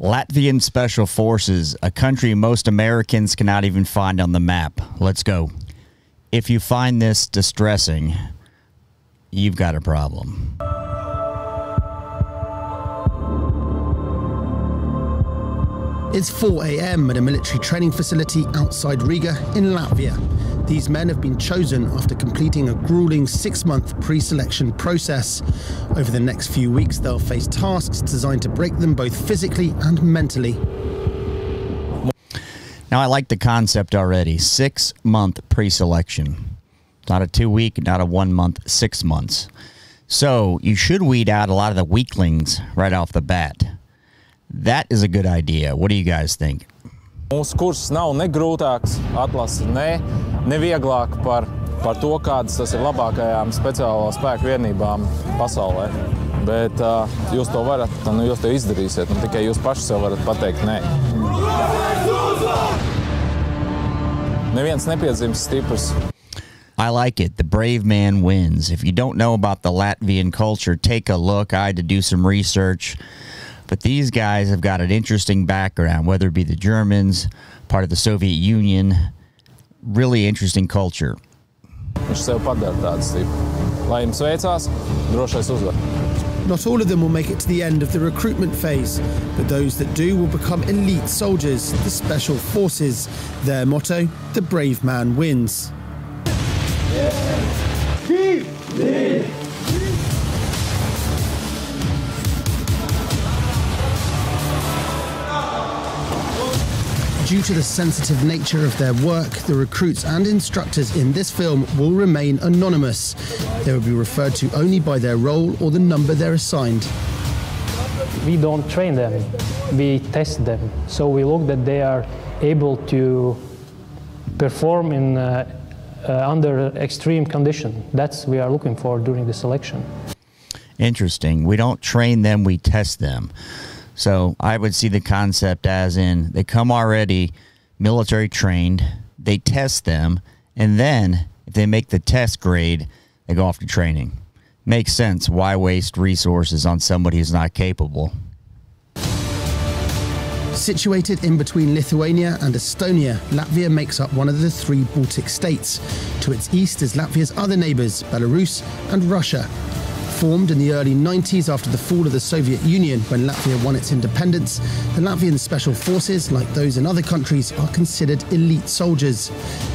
Latvian Special Forces, a country most Americans cannot even find on the map. Let's go. If you find this distressing, you've got a problem. It's 4 a.m. at a military training facility outside Riga in Latvia. These men have been chosen after completing a grueling 6-month pre-selection process. Over the next few weeks, they'll face tasks designed to break them both physically and mentally. Now, I like the concept already. 6-month pre-selection. Not a 2-week, not a 1 month, 6 months. So you should weed out a lot of the weaklings right off the bat. That is a good idea. What do you guys think? Mūsu kurs nav ne grūtāks, atlase ne vieglāk par to, kādas tas ir labākajām speciālo spēku vienībām pasaulē. Bet jūs to varat, jūs to izdarīsiet, un tikai jūs paši sev varat pateikt nē. Neviens nepiedzimst stiprs. I like it. The brave man wins. If you don't know about the Latvian culture, take a look. I had to do some research. But these guys have got an interesting background, whether it be the Germans, part of the Soviet Union. Really interesting culture. Viņš sev padara tādu stipru. Lai jums veicās, drošais uzvar. Not all of them will make it to the end of the recruitment phase, but those that do will become elite soldiers, the Special Forces. Their motto, the brave man wins. Due to the sensitive nature of their work, the recruits and instructors in this film will remain anonymous. They will be referred to only by their role or the number they're assigned. We don't train them, we test them. So we look that they are able to perform in under extreme condition. That's what we are looking for during the selection. Interesting. We don't train them, we test them. So I would see the concept as in they come already military trained, they test them, and then if they make the test grade, they go off to training. Makes sense. Why waste resources on somebody who's not capable? Situated in between Lithuania and Estonia, Latvia makes up one of the 3 Baltic states. To its east is Latvia's other neighbours, Belarus and Russia. Formed in the early 90s after the fall of the Soviet Union when Latvia won its independence, the Latvian Special Forces, like those in other countries, are considered elite soldiers.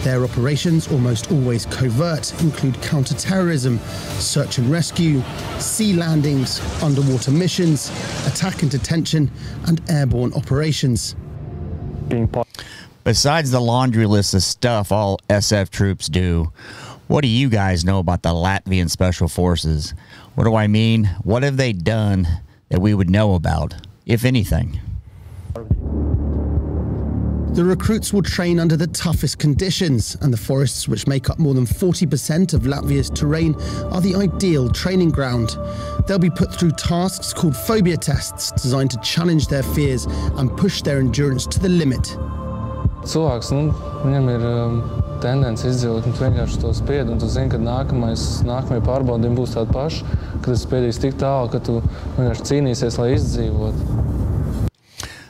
Their operations, almost always covert, include counter-terrorism, search and rescue, sea landings, underwater missions, attack and detention, and airborne operations. Besides the laundry list of stuff all SF troops do, what do you guys know about the Latvian Special Forces? What do I mean? What have they done that we would know about, if anything? The recruits will train under the toughest conditions, and the forests, which make up more than 40% of Latvia's terrain, are the ideal training ground. They'll be put through tasks called phobia tests, designed to challenge their fears and push their endurance to the limit. Cilvēks, viņam ir tendence izdzīvot, un tu vienkārši to spied, un tu zini, ka nākamie pārbaudījumi būs tādi paši, ka tu spiedīsi tik tālu, ka tu vienkārši cīnīsies, lai izdzīvot.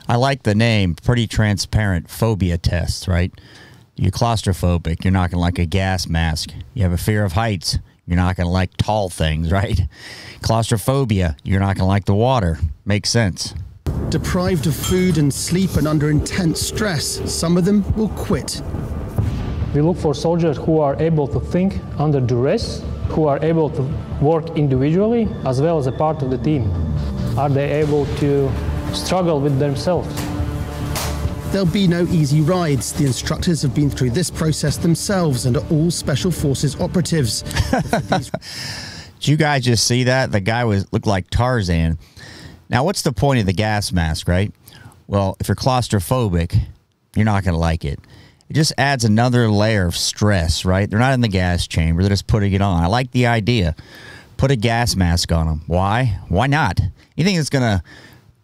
I like the name, pretty transparent, phobia tests, right? You're claustrophobic, you're not going to like a gas mask. You have a fear of heights, you're not going to like tall things, right? Claustrophobia, you're not going to like the water. Makes sense. Deprived of food and sleep and under intense stress, some of them will quit. We look for soldiers who are able to think under duress, who are able to work individually as well as a part of the team. Are they able to struggle with themselves? There'll be no easy rides. The instructors have been through this process themselves and are all Special Forces operatives. Did you guys just see that? The guy looked like Tarzan. Now, what's the point of the gas mask, right? Well, if you're claustrophobic, you're not going to like it. It just adds another layer of stress, right? They're not in the gas chamber. They're just putting it on. I like the idea. Put a gas mask on them. Why? Why not? Anything that's going to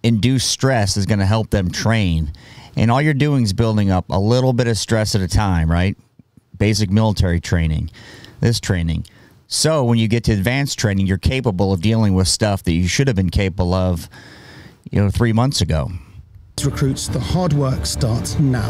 induce stress is going to help them train. And all you're doing is building up a little bit of stress at a time, right? Basic military training, this training. So when you get to advanced training, you're capable of dealing with stuff that you should have been capable of, 3 months ago. recruits, the hard work starts now.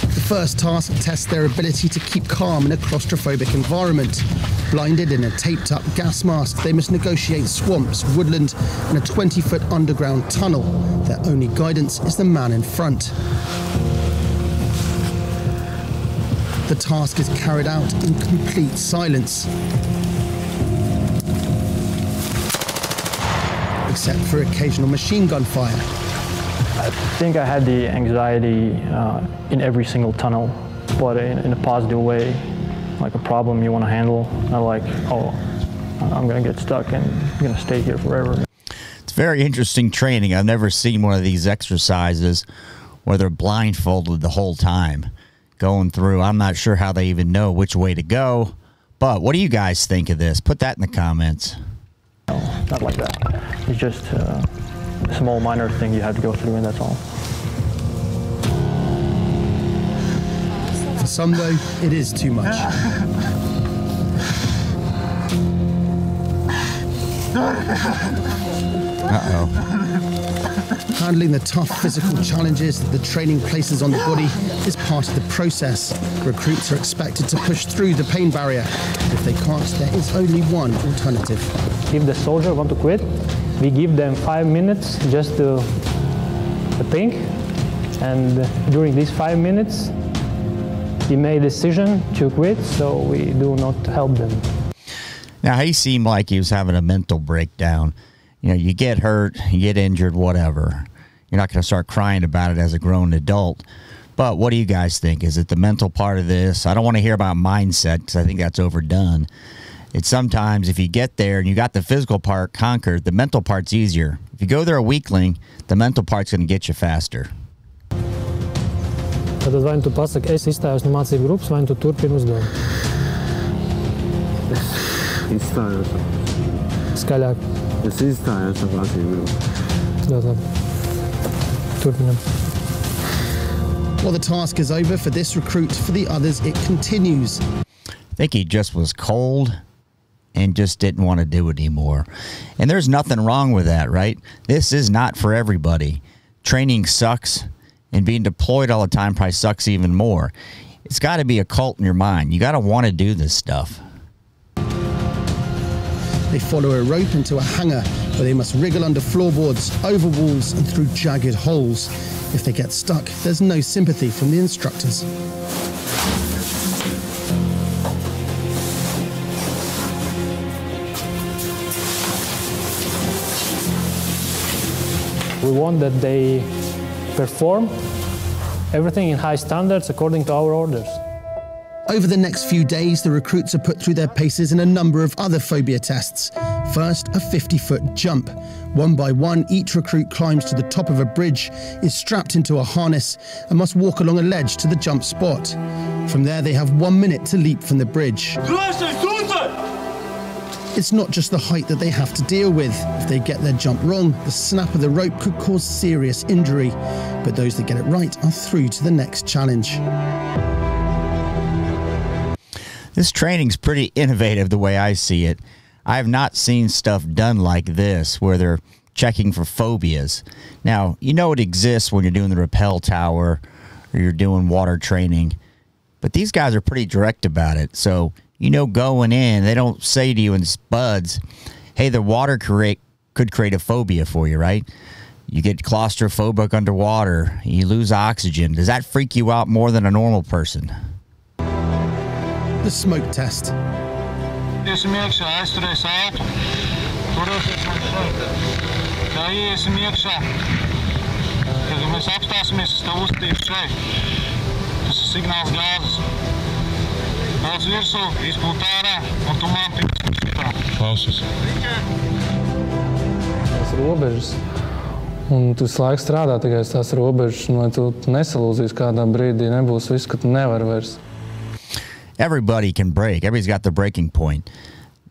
The first task tests their ability to keep calm in a claustrophobic environment. Blinded in a taped-up gas mask, they must negotiate swamps, woodland, and a 20-foot underground tunnel. Their only guidance is the man in front. The task is carried out in complete silence, except for occasional machine gun fire. I think I had the anxiety in every single tunnel, but in a positive way, like a problem you want to handle, not like, oh, I'm going to get stuck and I'm going to stay here forever. It's very interesting training. I've never seen one of these exercises where they're blindfolded the whole time going through. I'm not sure how they even know which way to go, but what do you guys think of this? Put that in the comments. No, not like that. It's just a small minor thing you have to go through, and that's all. For some, though, it is too much. Handling the tough physical challenges that the training places on the body is part of the process. Recruits are expected to push through the pain barrier. If they can't, there is only one alternative. If the soldier want to quit, we give them 5 minutes just to think, and during these 5 minutes, he made a decision to quit, so we do not help them. Now, he seemed like he was having a mental breakdown. You know, you get hurt, you get injured, whatever. You're not going to start crying about it as a grown adult. But what do you guys think? Is it the mental part of this? I don't want to hear about mindset because I think that's overdone. It's sometimes if you get there and you got the physical part conquered, the mental part's easier. If you go there a weakling, the mental part's going to get you faster. Tad vai tu pasaki, es izstājos no mācību grupas, vai tu turpini uzdevumu? Es izstājos. Skaļāk. Es izstājos no mācību grupas. Ļoti labi. Turpinam. While the task is over for this recruit, for the others it continues. I think he just was cold and just didn't want to do it anymore. And there's nothing wrong with that, right? This is not for everybody. Training sucks, and being deployed all the time probably sucks even more. It's got to be a cult in your mind. You got to want to do this stuff. They follow a rope into a hangar where they must wriggle under floorboards, over walls and through jagged holes. If they get stuck, there's no sympathy from the instructors. We want that they perform everything in high standards according to our orders. Over the next few days, the recruits are put through their paces in a number of other phobia tests. First, a 50-foot jump. One by one, each recruit climbs to the top of a bridge, is strapped into a harness, and must walk along a ledge to the jump spot. From there, they have 1 minute to leap from the bridge. It's not just the height that they have to deal with. If they get their jump wrong, the snap of the rope could cause serious injury. But those that get it right are through to the next challenge. This training's pretty innovative the way I see it. I have not seen stuff done like this where they're checking for phobias. Now, you know it exists when you're doing the rappel tower or you're doing water training, but these guys are pretty direct about it. So, you know, going in, they don't say to you in spuds, hey, the water could create a phobia for you, right? You get claustrophobic underwater, you lose oxygen. Does that freak you out more than a normal person? The smoke test. Iesim iekšā, aizturēs ātru. Turēsies man šeit. Tā iesim iekšā. Kad mēs apstāsimies, es tev uztīšu šeit. Tas ir signāls gāzes. Daudz virsū, izpūt ārā, un tu man tiksim šitā. Klausies. Tas robežas. Un tu visu laiku strādā tikai tās robežas, un vai tu nesalūzīs kādā brīdī, nebūs viss, ka tu nevari vairs. Everybody can break. Everybody's got the breaking point.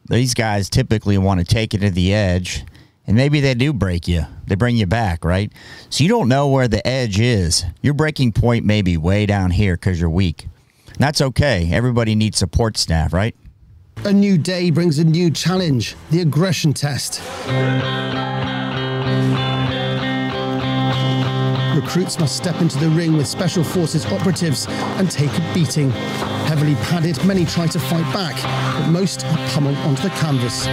These guys typically want to take it to the edge, and maybe they do break you. They bring you back, right? So you don't know where the edge is. Your breaking point may be way down here because you're weak. And that's okay. Everybody needs support staff, right? A new day brings a new challenge, the aggression test. Recruits must step into the ring with Special Forces operatives and take a beating. Heavily padded, many try to fight back, but most are pummeled onto the canvas.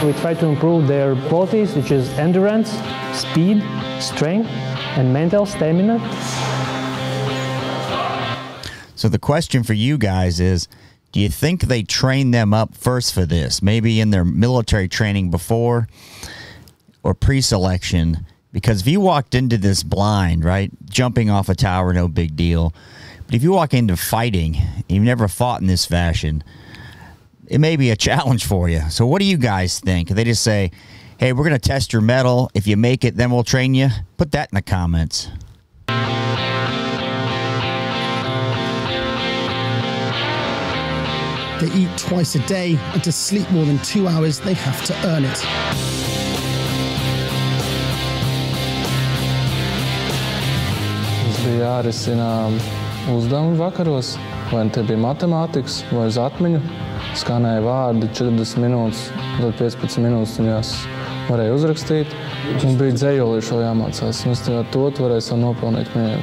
We try to improve their qualities, which is endurance, speed, strength, and mental stamina. So the question for you guys is, do you think they train them up first for this? Maybe in their military training before or pre-selection? Because if you walked into this blind, right, jumping off a tower, no big deal. But if you walk into fighting, you've never fought in this fashion, it may be a challenge for you. So what do you guys think? They just say, hey, we're going to test your mettle. If you make it, then we'll train you. Put that in the comments. They eat twice a day, and to sleep more than 2 hours, they have to earn it. Mums bija jārisina uzdevumi vakaros, vai te bija matemātikas, vai uz atmiņu. Skanēja vārdi 40 minūtes, tad 15 minūtes viņās varēja uzrakstīt. Un bija dzējolīšu jāmācās, un es ar to varēju savu nopelnīt mieru.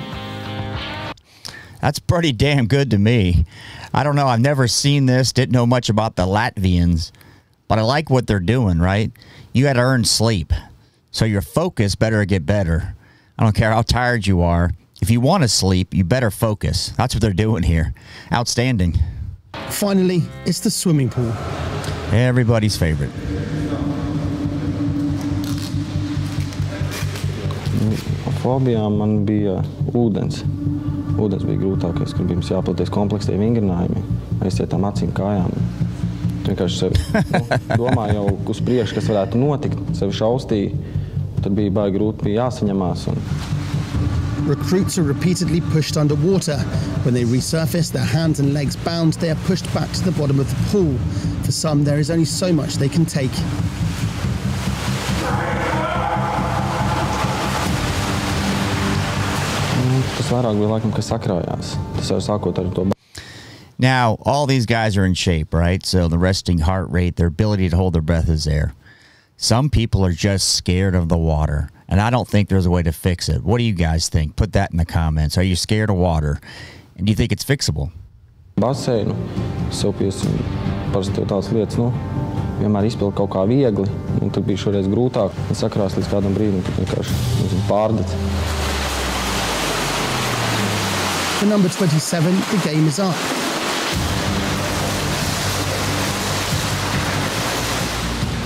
That's pretty damn good to me. I don't know. I've never seen this. Didn't know much about the Latvians, but I like what they're doing, right? You got to earn sleep. So your focus better get better. I don't care how tired you are. If you want to sleep, you better focus. That's what they're doing here. Outstanding. Finally, it's the swimming pool. Everybody's favorite. Fobijām man bija ūdens. Ūdens bija grūtākais, kur bija mums jāpildies komplekstie vingrinājumi, aizcietām acīm, kājām. Vienkārši sevi domāju jau uz priekšu, kas varētu notikt, sevi šaustīja. Tad bija baigi grūti, bija jāsaņemās. Recruits are repeatedly pushed underwater. When they resurface, their hands and legs bound, they are pushed back to the bottom of the pool. For some, there is only so much they can take. Tas vairāk bija laikam, kas sakrājās. Tas jau sākot ar to. Now, all these guys are in shape, right? So the resting heart rate, their ability to hold their breath is there. Some people are just scared of the water, and I don't think there's a way to fix it. What do you guys think? Put that in the comments. Are you scared of water? And do you think it's fixable? Baseinu, sopies un parasti jau tādas lietas, vienmēr izpild kaut kā viegli, un tad bija šoreiz grūtāk. Un sakrās līdz kādam brīdim, kad vienkārši pārdet. For number 27, the game is up.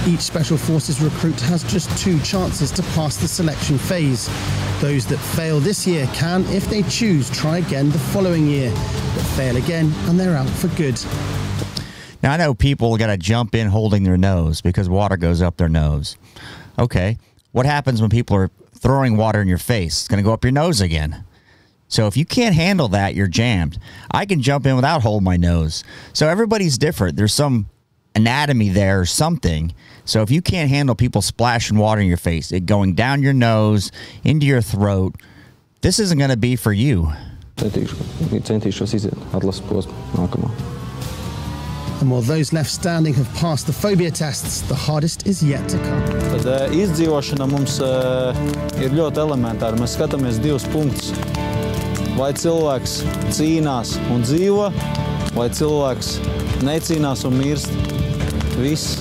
Each Special Forces recruit has just 2 chances to pass the selection phase. Those that fail this year can, if they choose, try again the following year, but fail again and they're out for good. Now, I know people got to jump in holding their nose because water goes up their nose. Okay, what happens when people are throwing water in your face? It's going to go up your nose again. So if you can't handle that, you're jammed. I can jump in without holding my nose. So everybody's different. There's some anatomy there or something. So if you can't handle people splashing water in your face, it going down your nose, into your throat, this isn't going to be for you. Centīšos iziet atlases posmu nākamā. And while those left standing have passed the phobia tests, the hardest is yet to come. Tad izdzīvošana mums ir ļoti elementāra. Mēs skatāmies 2 punktus. Vai cilvēks cīnās un dzīvo, vai cilvēks necīnās un mirst. Viss.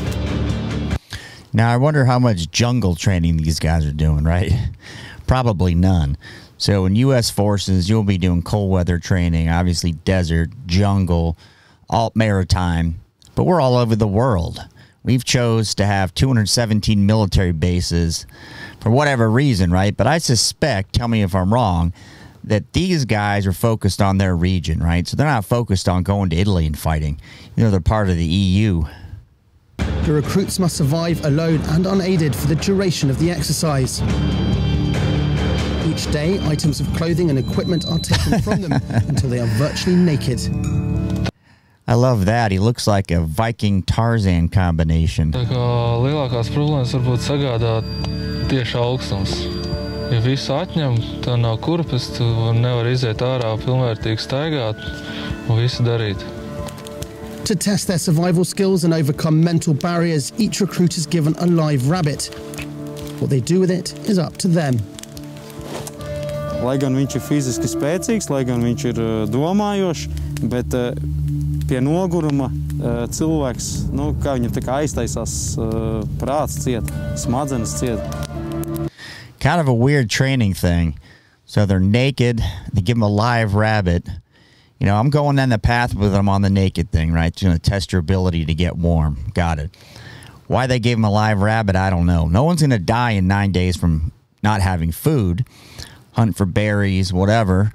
Now, I wonder how much jungle training these guys are doing, right? Probably none. So in U.S. forces, you'll be doing cold weather training, obviously desert, jungle, alt maritime, but we're all over the world. We've chose to have 217 military bases for whatever reason, right? But I suspect, tell me if I'm wrong, that these guys are focused on their region, right? So they're not focused on going to Italy and fighting. You know, they're part of the EU. The recruits must survive alone and unaided for the duration of the exercise. Each day, items of clothing and equipment are taken from them until they are virtually naked. I love that. He looks like a Viking Tarzan combination. Tā kā lielākās problēmas varbūt sagādā tieši augstums. Ja visu atņem, tad nav kurpes, tu nevar iziet ārā pilnvērtīgi staigāt un visu darīt. To test their survival skills and overcome mental barriers, each recruit is given a live rabbit. What they do with it is up to them. Lai gan viņš ir fiziski spēcīgs, lai gan viņš ir domājošs, bet pie noguruma cilvēks, nu, kā viņam tā kā aiztaisās prāts ciet, smadzenes ciet. Kind of a weird training thing. So they're naked, they give them a live rabbit. You know, I'm going down the path with them on the naked thing, right? It's going to test your ability to get warm. Got it. Why they gave them a live rabbit, I don't know. No one's going to die in 9 days from not having food. Hunt for berries, whatever.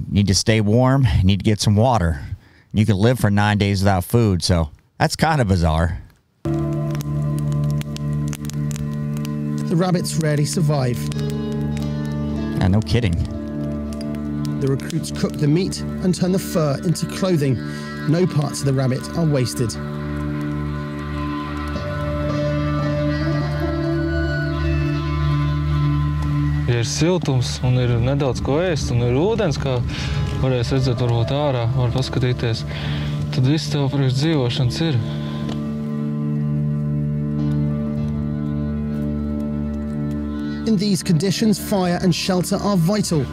Need to stay warm, need to get some water. You can live for 9 days without food, so that's kind of bizarre. The rabbits rarely survive. Yeah, no kidding. The recruits cook the meat and turn the fur into clothing. No parts of the rabbit are wasted. Ja ir siltums un ir nedaudz ko ēst un ir ūdens, kā varēs redzēt varbūt ārā, var paskatīties, tad viss tev priekš dzīvošanas ir. In these conditions, fire and shelter are vital.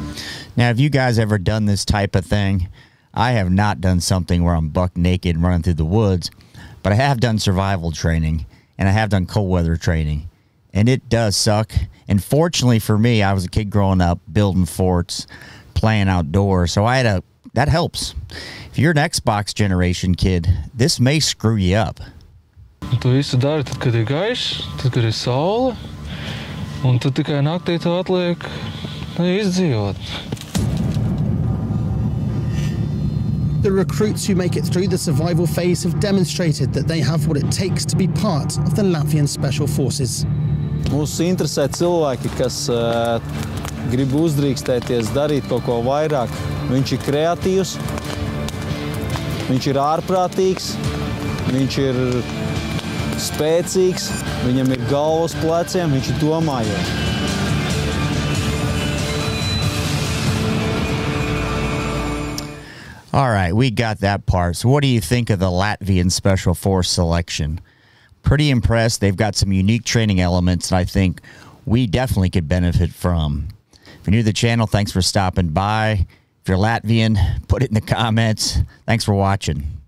Now, have you guys ever done this type of thing? I have not done something where I'm buck naked and running through the woods, but I have done survival training, and I have done cold weather training, and it does suck. And fortunately for me, I was a kid growing up, building forts, playing outdoors, so that helps. If you're an Xbox generation kid, this may screw you up. Tu visu dari tad, kad ir gaišs, tad, kad ir saule, un tad tikai naktī tev atliek izdzīvot. The recruits who make it through the survival phase have demonstrated that they have what it takes to be part of the Latvian Special Forces. Mūs interesē cilvēki, kas grib uzdrīkstēties, darīt kaut ko vairāk. Viņš ir kreatīvs, viņš ir ārprātīgs, viņš ir spēcīgs, viņam ir galva uz pleciem, viņš ir domājošs. All right, we got that part. So what do you think of the Latvian Special Force selection? Pretty impressed. They've got some unique training elements that I think we definitely could benefit from. If you're new to the channel, thanks for stopping by. If you're Latvian, put it in the comments. Thanks for watching.